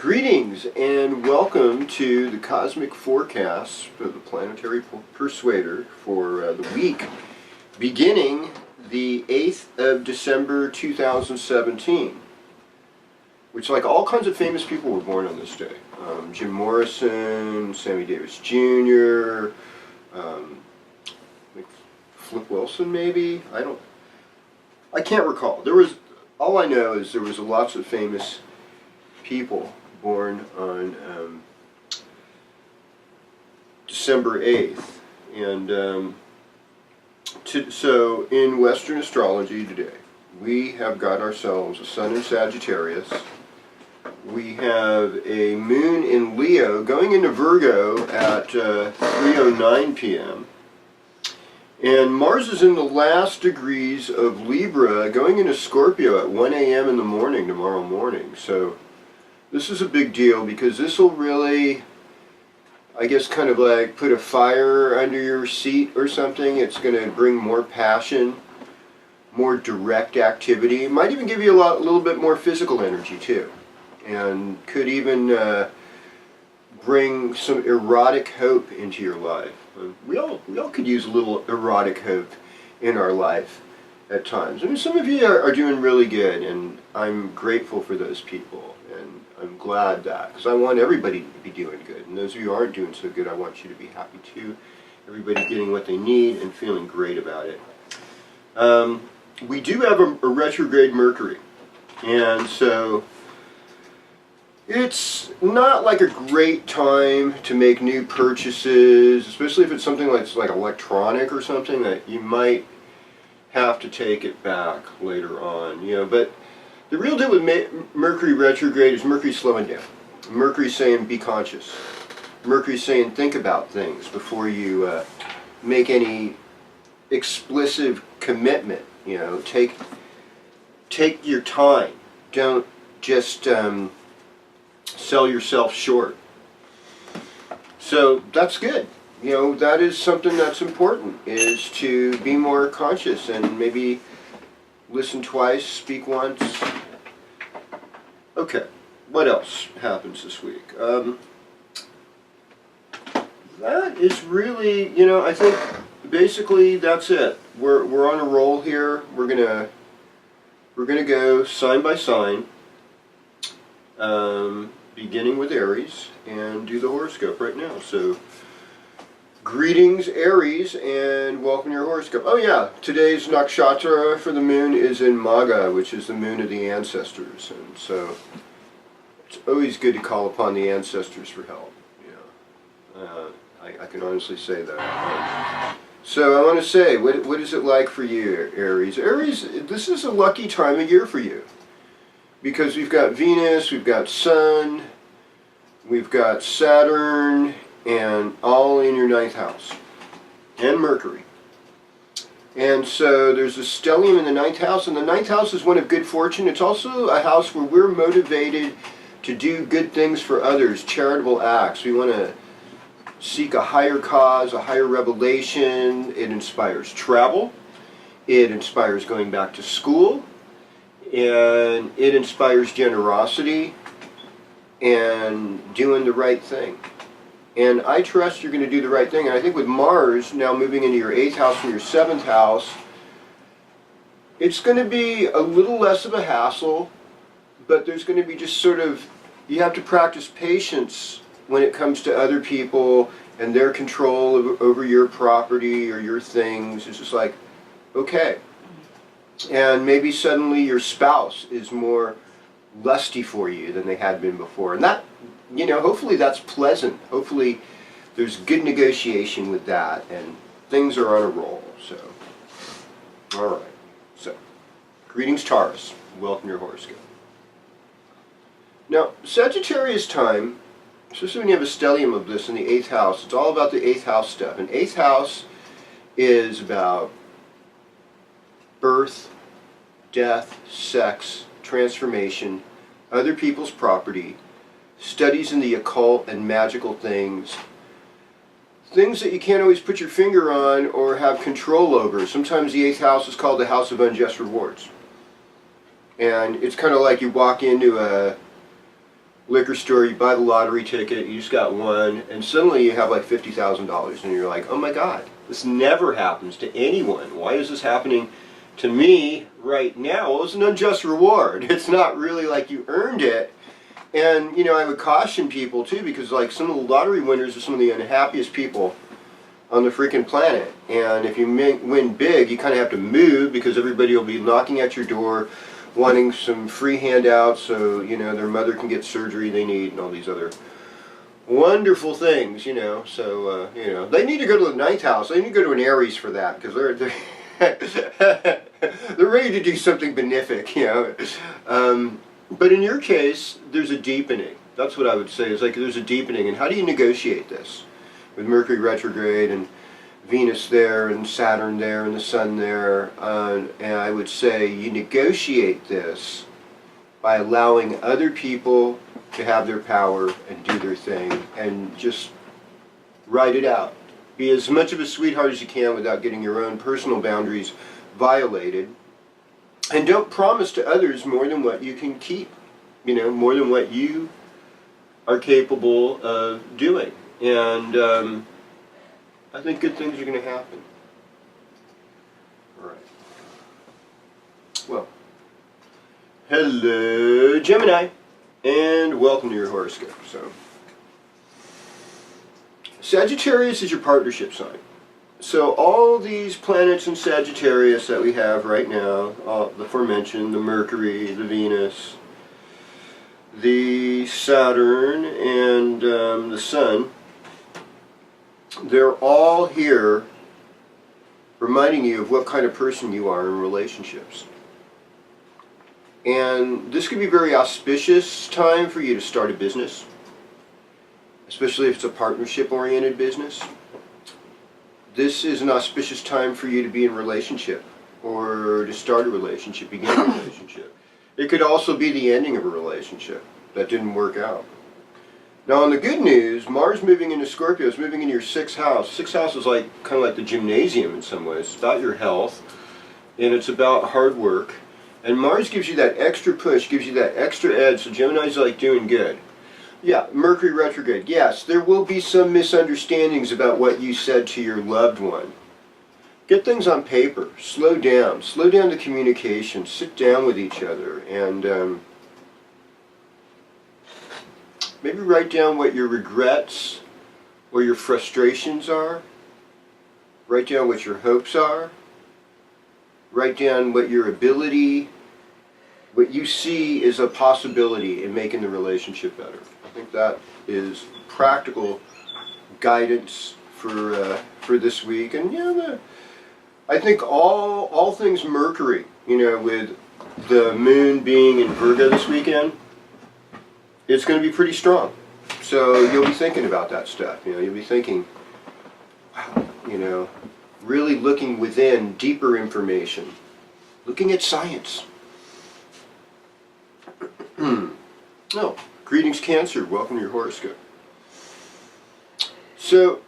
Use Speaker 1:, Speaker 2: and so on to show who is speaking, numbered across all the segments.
Speaker 1: Greetings and welcome to the cosmic forecast for the Planetary Persuader for the week beginning the 8th of December 2017, which, like, all kinds of famous people were born on this day. Jim Morrison, Sammy Davis Jr., Flip Wilson maybe? I can't recall. All I know is there was lots of famous people born on December 8th. And so in Western astrology today, we have got ourselves a sun in Sagittarius. We have a moon in Leo going into Virgo at 3:09 p.m. And Mars is in the last degrees of Libra going into Scorpio at 1 a.m. in the morning tomorrow morning. So this is a big deal because this will really, I guess, kind of like put a fire under your seat or something. It's going to bring more passion, more direct activity. It might even give you a little bit more physical energy too, and could even bring some erotic hope into your life. We all could use a little erotic hope in our life at times. I mean, some of you are doing really good, and I'm grateful for those people, and I'm glad that, because I want everybody to be doing good. And those of you who aren't doing so good, I want you to be happy too. Everybody getting what they need and feeling great about it. We do have a retrograde Mercury, and so it's not like a great time to make new purchases, especially if it's something like electronic or something that you might have to take it back later on, but the real deal with Mercury retrograde is Mercury slowing down. Mercury's saying be conscious. Mercury's saying think about things before you make any explicit commitment. Take your time. Don't just sell yourself short. So that's good. That is something that's important, is to be more conscious and maybe listen twice, speak once. Okay, what else happens this week? That is really, I think basically that's it. We're on a roll here. We're gonna go sign by sign, beginning with Aries, and do the horoscope right now. So, greetings Aries, and welcome to your horoscope. Oh yeah, today's nakshatra for the moon is in Maga, which is the moon of the ancestors, and so it's always good to call upon the ancestors for help. I can honestly say that. So I want to say, what is it like for you, Aries? Aries, this is a lucky time of year for you, because we've got Venus, we've got Sun, we've got Saturn, and all in your 9th house, and Mercury. And so there's a stellium in the 9th house, and the 9th house is one of good fortune. It's also a house where we're motivated to do good things for others, charitable acts. We want to seek a higher cause, a higher revelation. It inspires travel. It inspires going back to school. And it inspires generosity and doing the right thing. And I trust you're going to do the right thing. And I think with Mars now moving into your 8th house from your 7th house, it's going to be a little less of a hassle, but there's going to be just sort of, you have to practice patience when it comes to other people and their control over your property or your things. It's just like, okay. And maybe suddenly your spouse is more lusty for you than they had been before. And that, hopefully that's pleasant. Hopefully there's good negotiation with that, and things are on a roll. So, all right. So, greetings Taurus. Welcome to your horoscope. Now, Sagittarius time, especially when you have a stellium of this in the 8th house, it's all about the 8th house stuff. And 8th house is about birth, death, sex, transformation, other people's property, studies in the occult and magical things, things that you can't always put your finger on or have control over. Sometimes the 8th house is called the house of unjust rewards. And it's kind of like you walk into liquor store, you buy the lottery ticket, you just got one, and suddenly you have like $50,000, and you're like, oh my God, this never happens to anyone. Why is this happening to me right now? Well, it's an unjust reward. It's not really like you earned it. And, you know, I would caution people too, because like some of the lottery winners are some of the unhappiest people on the freaking planet. And if you win big, you kind of have to move, because everybody will be knocking at your door wanting some free handouts so, you know, their mother can get surgery they need and all these other wonderful things, you know. So, you know, they need to go to the ninth house. They need to go to an Aries for that, because they're ready to do something benefic, you know. But in your case, there's a deepening. That's what I would say. Is like there's a deepening. And how do you negotiate this? With Mercury retrograde and Venus there and Saturn there and the Sun there. And I would say you negotiate this by allowing other people to have their power and do their thing and just ride it out. Be as much of a sweetheart as you can without getting your own personal boundaries violated. And don't promise to others more than what you can keep, you know, more than what you are capable of doing. And I think good things are going to happen. All right. Well, hello, Gemini, and welcome to your horoscope. So, Sagittarius is your partnership sign. So all these planets in Sagittarius that we have right now, the aforementioned, the Mercury, the Venus, the Saturn, and the Sun, they're all here reminding you of what kind of person you are in relationships. And this could be a very auspicious time for you to start a business, especially if it's a partnership-oriented business. This is an auspicious time for you to be in a relationship, or to start a relationship, begin a relationship. It could also be the ending of a relationship that didn't work out. Now, on the good news, Mars moving into Scorpio is moving into your 6th house. 6th house is like kind of like the gymnasium in some ways. It's about your health, and it's about hard work. And Mars gives you that extra push, gives you that extra edge, so Gemini's like doing good. Yeah, Mercury retrograde. Yes, there will be some misunderstandings about what you said to your loved one. Get things on paper. Slow down the communication. Sit down with each other and maybe write down what your regrets or your frustrations are. Write down what your hopes are. Write down what your ability, what you see is a possibility in making the relationship better. I think that is practical guidance for this week. And yeah, I think all things Mercury, you know, with the moon being in Virgo this weekend, it's going to be pretty strong. So you'll be thinking about that stuff. You know, you'll be thinking, wow, you know, really looking within, deeper information, looking at science. No. Greetings, Cancer. Welcome to your horoscope. So,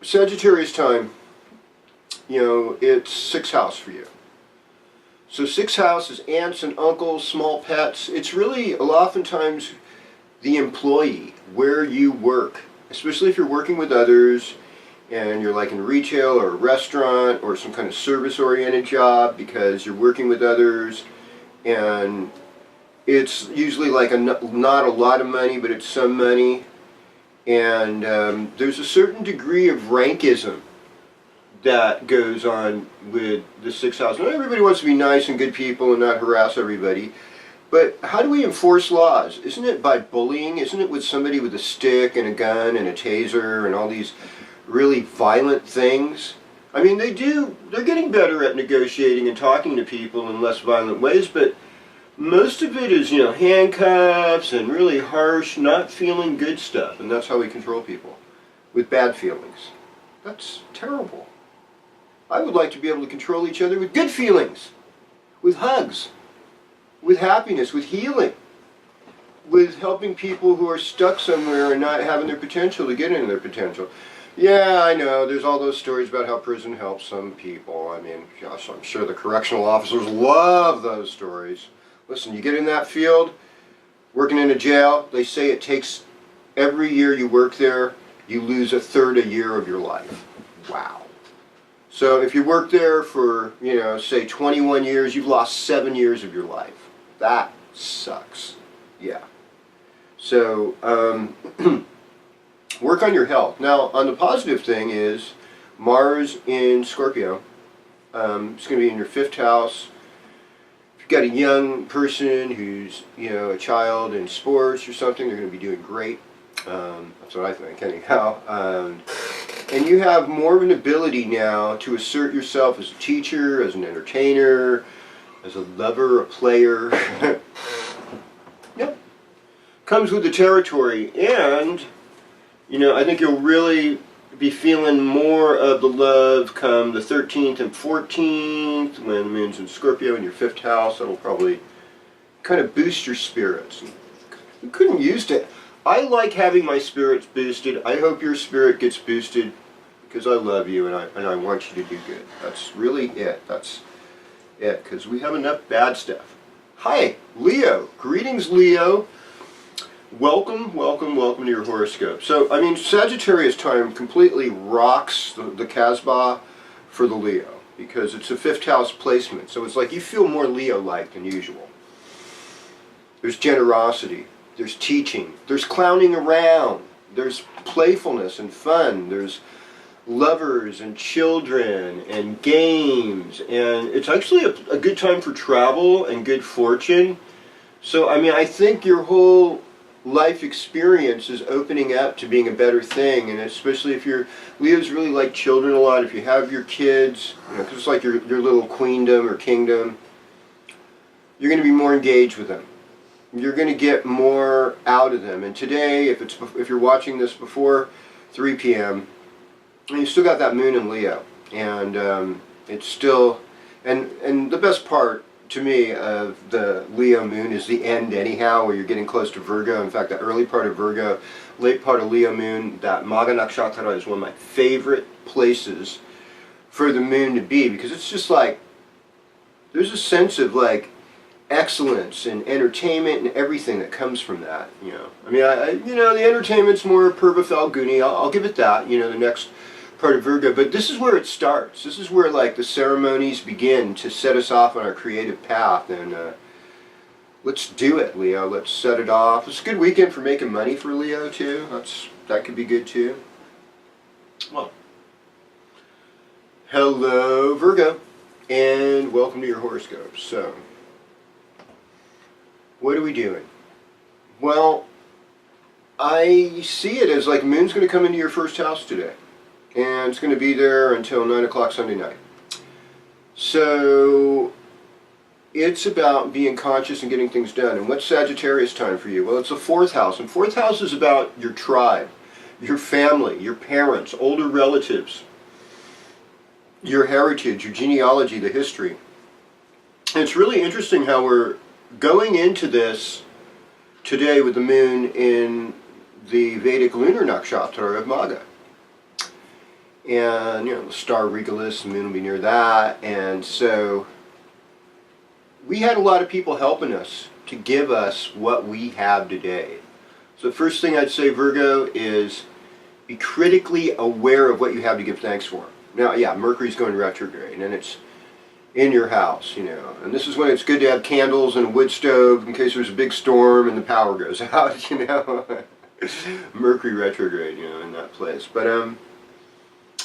Speaker 1: Sagittarius time, you know, it's 6th house for you. So 6th house is aunts and uncles, small pets. It's really oftentimes the employee, where you work, especially if you're working with others and you're like in retail or a restaurant or some kind of service-oriented job, because you're working with others, and it's usually like not a lot of money, but it's some money. And there's a certain degree of rankism that goes on with the 6th house. Not everybody wants to be nice and good people and not harass everybody. But how do we enforce laws? Isn't it by bullying? Isn't it with somebody with a stick and a gun and a taser and all these really violent things? I mean, they're getting better at negotiating and talking to people in less violent ways, but most of it is, you know, handcuffs and really harsh, not feeling good stuff. And that's how we control people, with bad feelings. That's terrible. I would like to be able to control each other with good feelings, with hugs, with happiness, with healing, with helping people who are stuck somewhere and not having their potential to get into their potential. Yeah, I know, there's all those stories about how prison helps some people. I mean, gosh, I'm sure the correctional officers love those stories. Listen, you get in that field, Working in a jail, they say it takes, every year you work there, you lose a third a year of your life. Wow. So if you work there for, you know, say 21 years, you've lost 7 years of your life. That sucks. Yeah. So, work on your health. Now, on the positive thing is, Mars in Scorpio, it's going to be in your 5th house. If you've got a young person who's, you know, a child in sports or something, they're going to be doing great. That's what I think, anyhow. And you have more of an ability now to assert yourself as a teacher, as an entertainer, as a lover, a player. Yep. Comes with the territory, and, you know, I think you'll really be feeling more of the love come the 13th and 14th, when the moon's in Scorpio in your 5th house. That'll probably kind of boost your spirits. You couldn't use it. I like having my spirits boosted. I hope your spirit gets boosted, because I love you and I want you to do good. That's really it. That's it, because we have enough bad stuff. Hi, Leo. Greetings, Leo. Welcome, welcome, welcome to your horoscope. So, I mean, Sagittarius time completely rocks the Casbah for the Leo, because it's a 5th house placement. So it's like you feel more Leo-like than usual. There's generosity. There's teaching. There's clowning around. There's playfulness and fun. There's lovers and children and games. And it's actually a good time for travel and good fortune. So, I mean, I think your whole life experience is opening up to being a better thing. And especially if you're, Leos really like children a lot. If you have your kids, you know, because it's like your little queendom or kingdom, you're going to be more engaged with them. You're going to get more out of them. And today, if you're watching this before 3 p.m., you still got that moon in Leo, and it's still, and the best part to me of the Leo moon is the end anyhow, where you're getting close to Virgo. In fact, the early part of Virgo, late part of Leo moon, that Maga Nakshatra is one of my favorite places for the moon to be, because it's just like, there's a sense of like excellence and entertainment and everything that comes from that, you know. I mean, you know, the entertainment's more Purva Falguni, I'll give it that, you know, the next part of Virgo, but this is where it starts. This is where, like, the ceremonies begin to set us off on our creative path, and let's do it, Leo. Let's set it off. It's a good weekend for making money for Leo, too. That could be good, too. Well, hello, Virgo, and welcome to your horoscope. So, what are we doing? Well, I see it as like moon's going to come into your 1st house today, and it's going to be there until 9 o'clock Sunday night. So it's about being conscious and getting things done. And what's Sagittarius time for you? Well, it's the 4th house, and 4th house is about your tribe, your family, your parents, older relatives, your heritage, your genealogy, the history. And it's really interesting how we're going into this today with the moon in the Vedic lunar nakshatra of Maga. And, you know, the star Regalis, the moon will be near that. And so we had a lot of people helping us to give us what we have today. So the first thing I'd say, Virgo, is be critically aware of what you have to give thanks for. Now, yeah, Mercury's going retrograde, and it's in your house, you know. And this is when it's good to have candles and a wood stove in case there's a big storm and the power goes out, you know. Mercury retrograde, you know, in that place. But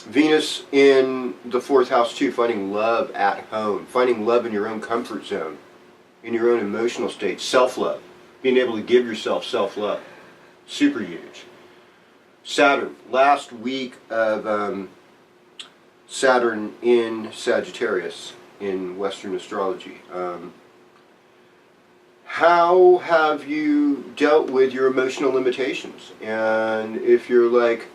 Speaker 1: Venus in the 4th house too, finding love at home, finding love in your own comfort zone, in your own emotional state, self-love, being able to give yourself self-love, super huge. Saturn, last week of Saturn in Sagittarius in Western astrology. How have you dealt with your emotional limitations? And if you're like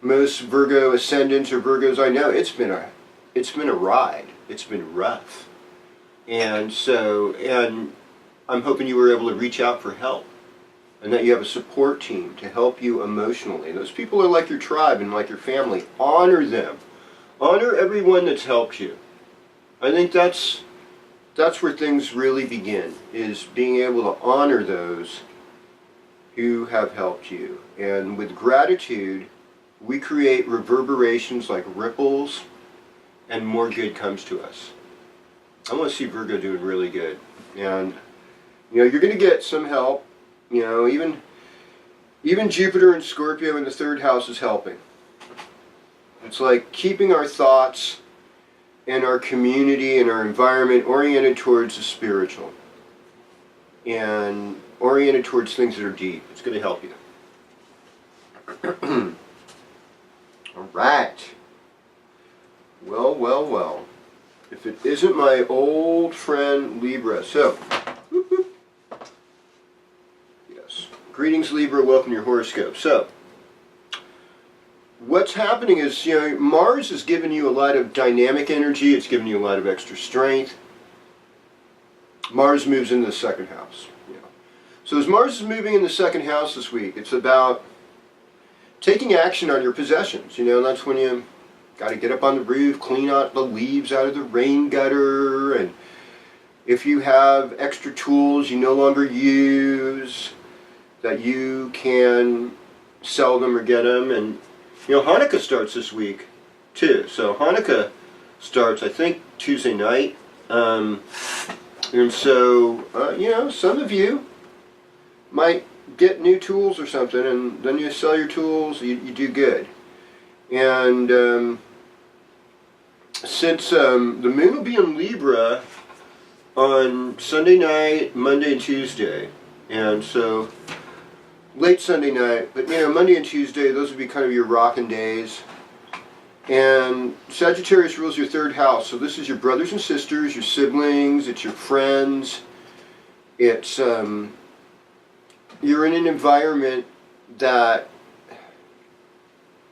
Speaker 1: most Virgo ascendants or Virgos I know, it's been a ride. It's been rough. And I'm hoping you were able to reach out for help, and that you have a support team to help you emotionally. Those people are like your tribe and like your family. Honor them. Honor everyone that's helped you. I think that's that's where things really begin, is being able to honor those who have helped you. And with gratitude, we create reverberations like ripples, and more good comes to us. I want to see Virgo doing really good. And, you're going to get some help. Even Jupiter and Scorpio in the third house is helping. It's like keeping our thoughts and our community and our environment oriented towards the spiritual and oriented towards things that are deep. It's going to help you. All right. Well. If it isn't my old friend Libra. So, yes. Greetings, Libra. Welcome to your horoscope. So, what's happening is, Mars has given you a lot of dynamic energy. It's given you a lot of extra strength. Mars moves into the second house. So as Mars is moving in the second house this week, it's about taking action on your possessions. That's when you got to get up on the roof, clean out the leaves out of the rain gutter, and if you have extra tools you no longer use, that you can sell them or get them. And Hanukkah starts this week too. So Hanukkah starts, I think, Tuesday night. And so, some of you might get new tools or something, and then you sell your tools, you do good. And since the moon will be in Libra on Sunday night, Monday and Tuesday, and so late Sunday night, but Monday and Tuesday, those would be kind of your rockin' days. And Sagittarius rules your third house, so this is your brothers and sisters, your siblings, it's your friends, it's you're in an environment that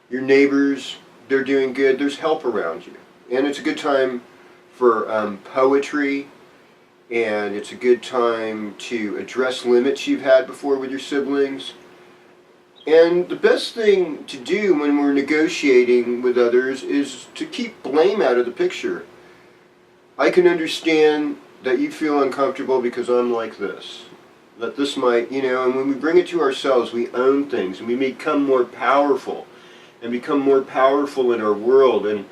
Speaker 1: your neighbors, they're doing good, there's help around you. And it's a good time for poetry, and it's a good time to address limits you've had before with your siblings. And the best thing to do when we're negotiating with others is to keep blame out of the picture. I can understand that you feel uncomfortable because I'm like this. That this might, and when we bring it to ourselves, we own things, and we become more powerful, and become more powerful in our world. And,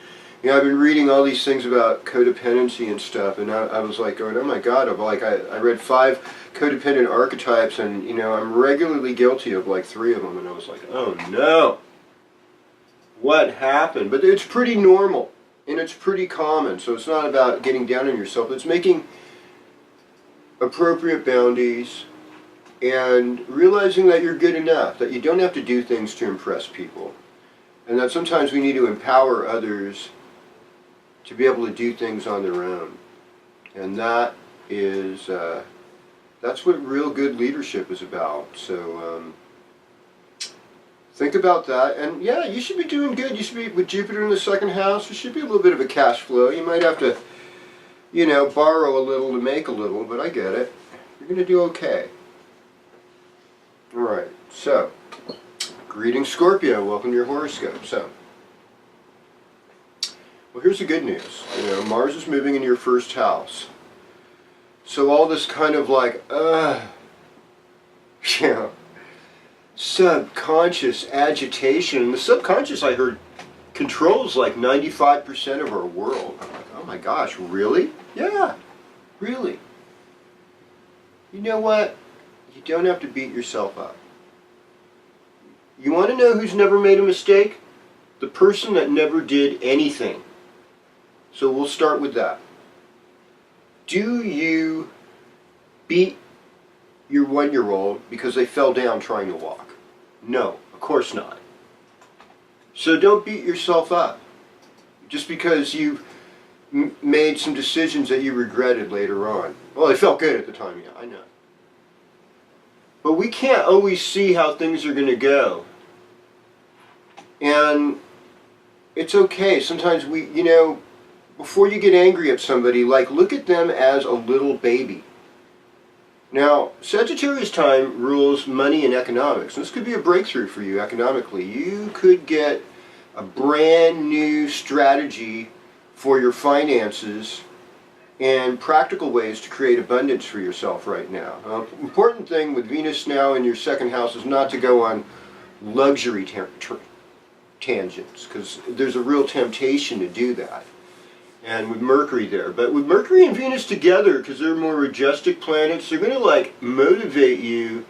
Speaker 1: I've been reading all these things about codependency and stuff, and I was like going, oh my God, I read 5 codependent archetypes, and, I'm regularly guilty of like 3 of them, and I was like, oh no, what happened? But it's pretty normal, and it's pretty common, so it's not about getting down on yourself, it's making appropriate boundaries, and realizing that you're good enough, that you don't have to do things to impress people, and that sometimes we need to empower others to be able to do things on their own. And that is, that's what real good leadership is about. So think about that, and yeah, you should be doing good. You should be, with Jupiter in the second house, there should be a little bit of a cash flow. You might have to, borrow a little to make a little, but I get it. You're going to do okay. Alright, so, greetings Scorpio, welcome to your horoscope. So, well, here's the good news. Mars is moving into your first house. So all this kind of like, subconscious agitation. And the subconscious, I heard, controls like 95% of our world. I'm like, oh my gosh, really? Yeah, really. You know what? You don't have to beat yourself up. You want to know who's never made a mistake? The person that never did anything. So we'll start with that. Do you beat your 1-year-old because they fell down trying to walk? No, of course not. So don't beat yourself up just because you've made some decisions that you regretted later on. Well, they felt good at the time, yeah, I know. But we can't always see how things are going to go. And it's okay. Sometimes we, before you get angry at somebody, look at them as a little baby. Now, Sagittarius time rules money and economics. This could be a breakthrough for you economically. You could get a brand new strategy for your finances, and practical ways to create abundance for yourself right now. Important thing with Venus now in your second house is not to go on luxury tangents, because there's a real temptation to do that. And with Mercury there. But with Mercury and Venus together, because they're more majestic planets, they're going to like motivate you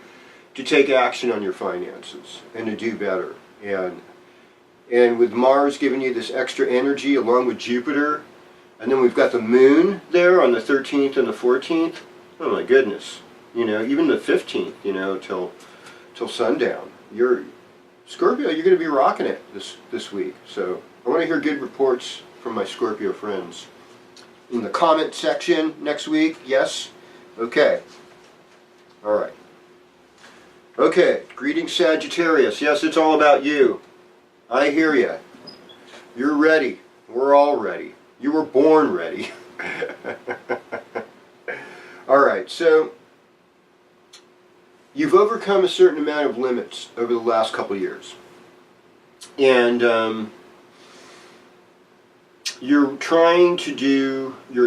Speaker 1: to take action on your finances and to do better. And with Mars giving you this extra energy along with Jupiter, and then we've got the moon there on the 13th and the 14th. Oh my goodness. You know, even the 15th, you know, till sundown. Scorpio, you're going to be rocking it this week. So I want to hear good reports from my Scorpio friends. In the comment section next week, yes? Okay. All right. Okay, greetings Sagittarius. Yes, it's all about you. I hear you. You're ready. We're all ready. You were born ready. All right, so you've overcome a certain amount of limits over the last couple of years. And you're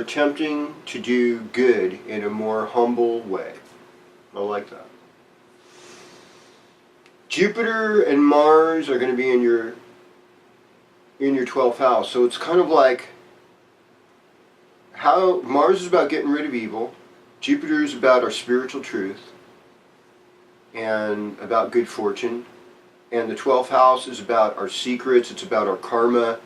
Speaker 1: attempting to do good in a more humble way. I like that. Jupiter and Mars are going to be in your 12th house. So it's kind of like how Mars is about getting rid of evil. Jupiter is about our spiritual truth and about good fortune. And the 12th house is about our secrets, it's about our karma,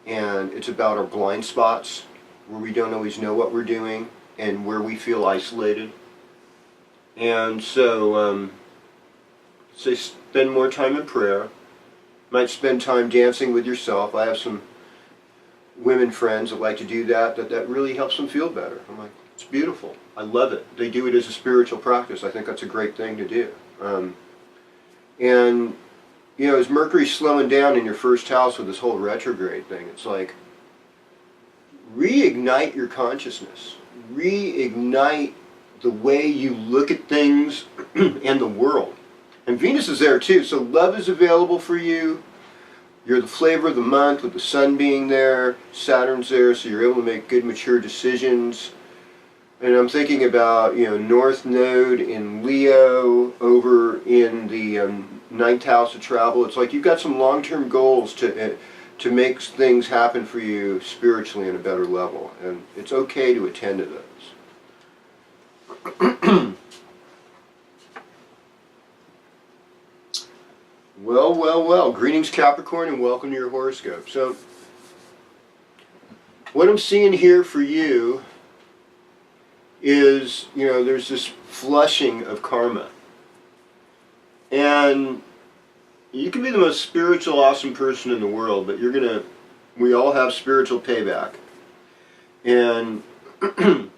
Speaker 1: and it's about our blind spots where we don't always know what we're doing and where we feel isolated. And so, say spend more time in prayer. Might spend time dancing with yourself. I have some women friends that like to do that really helps them feel better. I'm like, it's beautiful. I love it. They do it as a spiritual practice. I think that's a great thing to do. And you know, as Mercury's slowing down in your first house with this whole retrograde thing, it's like, reignite your consciousness. Reignite the way you look at things and the world. And Venus is there too, so love is available for you. You're the flavor of the month with the sun being there. Saturn's there, so you're able to make good, mature decisions. And I'm thinking about, you know, North Node in Leo over in the ninth house of travel. It's like you've got some long-term goals to make things happen for you spiritually on a better level. And it's okay to attend to those. Well. Greetings Capricorn and welcome to your horoscope. So, what I'm seeing here for you is, you know, there's this flushing of karma. And you can be the most spiritual, awesome person in the world, but we all have spiritual payback. And and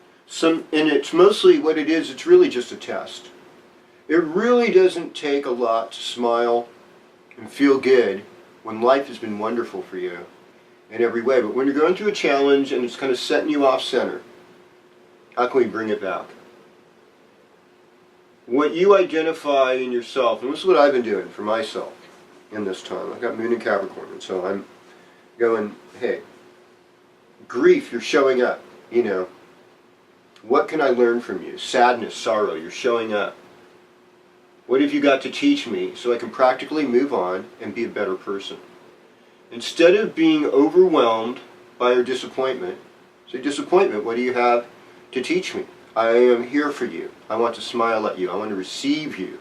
Speaker 1: it's mostly what it is, it's really just a test. It really doesn't take a lot to smile and feel good when life has been wonderful for you in every way. But when you're going through a challenge and it's kind of setting you off center, how can we bring it back? What you identify in yourself, and this is what I've been doing for myself in this time. I've got Moon in Capricorn, and so I'm going, hey, grief, you're showing up, you know. What can I learn from you? Sadness, sorrow, you're showing up. What have you got to teach me so I can practically move on and be a better person? Instead of being overwhelmed by your disappointment, say, disappointment, what do you have to teach me? I am here for you. I want to smile at you. I want to receive you.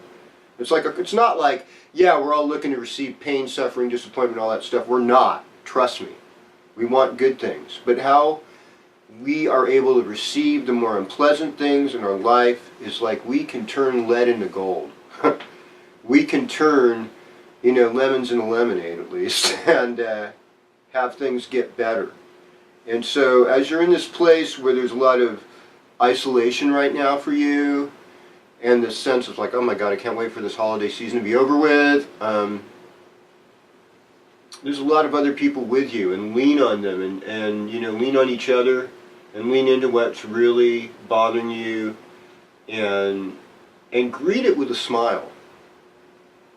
Speaker 1: It's not like, yeah, we're all looking to receive pain, suffering, disappointment, all that stuff. We're not. Trust me. We want good things. But how we are able to receive the more unpleasant things in our life is like we can turn lead into gold. We can turn, you know, lemons into lemonade at least, and have things get better. And so as you're in this place where there's a lot of isolation right now for you, and this sense of like, oh my God, I can't wait for this holiday season to be over with, there's a lot of other people with you, and lean on them, and you know, lean on each other, and lean into what's really bothering you, and greet it with a smile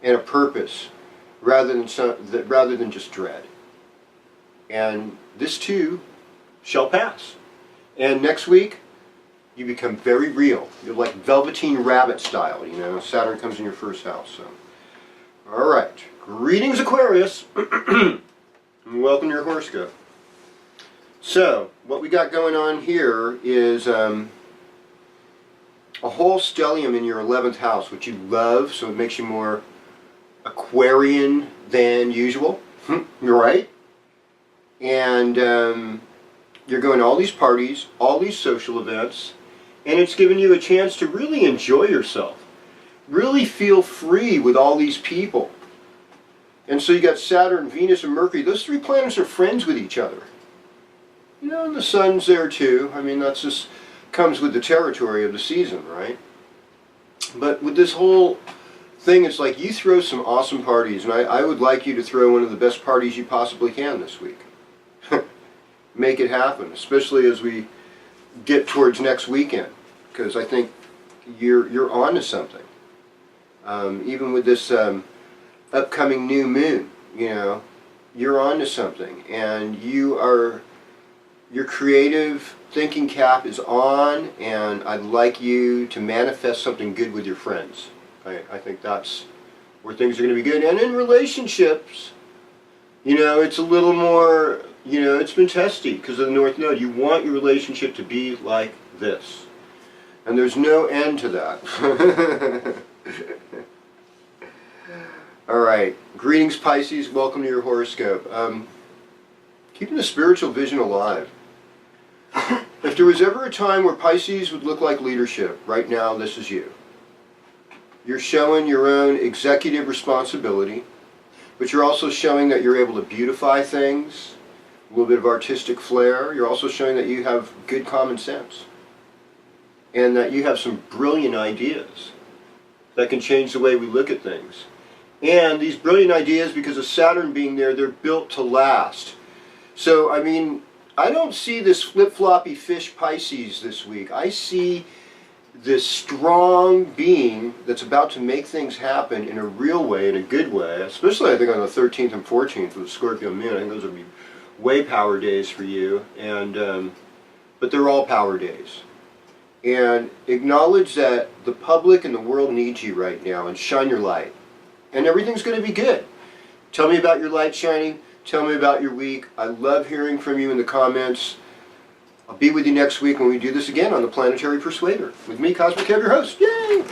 Speaker 1: and a purpose rather than just dread. And this too shall pass. And next week, you become very real. You're like Velveteen Rabbit style, you know. Saturn comes in your first house. So, all right. Greetings, Aquarius. And welcome to your horoscope. So, what we got going on here is a whole stellium in your 11th house, which you love, so it makes you more Aquarian than usual. You're right. And you're going to all these parties, all these social events, and it's giving you a chance to really enjoy yourself. Really feel free with all these people. And so you got Saturn, Venus, and Mercury. Those three planets are friends with each other. You know, and the sun's there too. I mean, that's just comes with the territory of the season, right? But with this whole thing, it's like you throw some awesome parties, and I would like you to throw one of the best parties you possibly can this week. Make it happen, especially as we get towards next weekend, because I think you're on to something. Even with this upcoming new moon, you know, you're on to something, and your creative thinking cap is on, and I'd like you to manifest something good with your friends. I think that's where things are going to be good. And in relationships, you know, it's a little more, you know, it's been testy because of the North Node. You want your relationship to be like this. And there's no end to that. All right. Greetings, Pisces. Welcome to your horoscope. Keeping the spiritual vision alive. If there was ever a time where Pisces would look like leadership, right now this is you. You're showing your own executive responsibility, but you're also showing that you're able to beautify things, a little bit of artistic flair. You're also showing that you have good common sense, and that you have some brilliant ideas that can change the way we look at things. And these brilliant ideas, because of Saturn being there, they're built to last. So, I mean, I don't see this flip-floppy fish Pisces this week. I see this strong being that's about to make things happen in a real way, in a good way, especially I think on the 13th and 14th with Scorpio Moon. I think those would be way power days for you, and but they're all power days. And acknowledge that the public and the world needs you right now, and shine your light. And everything's going to be good. Tell me about your light shining. Tell me about your week. I love hearing from you in the comments. I'll be with you next week when we do this again on the Planetary Persuader. With me, Cosmic Kev, your host. Yay!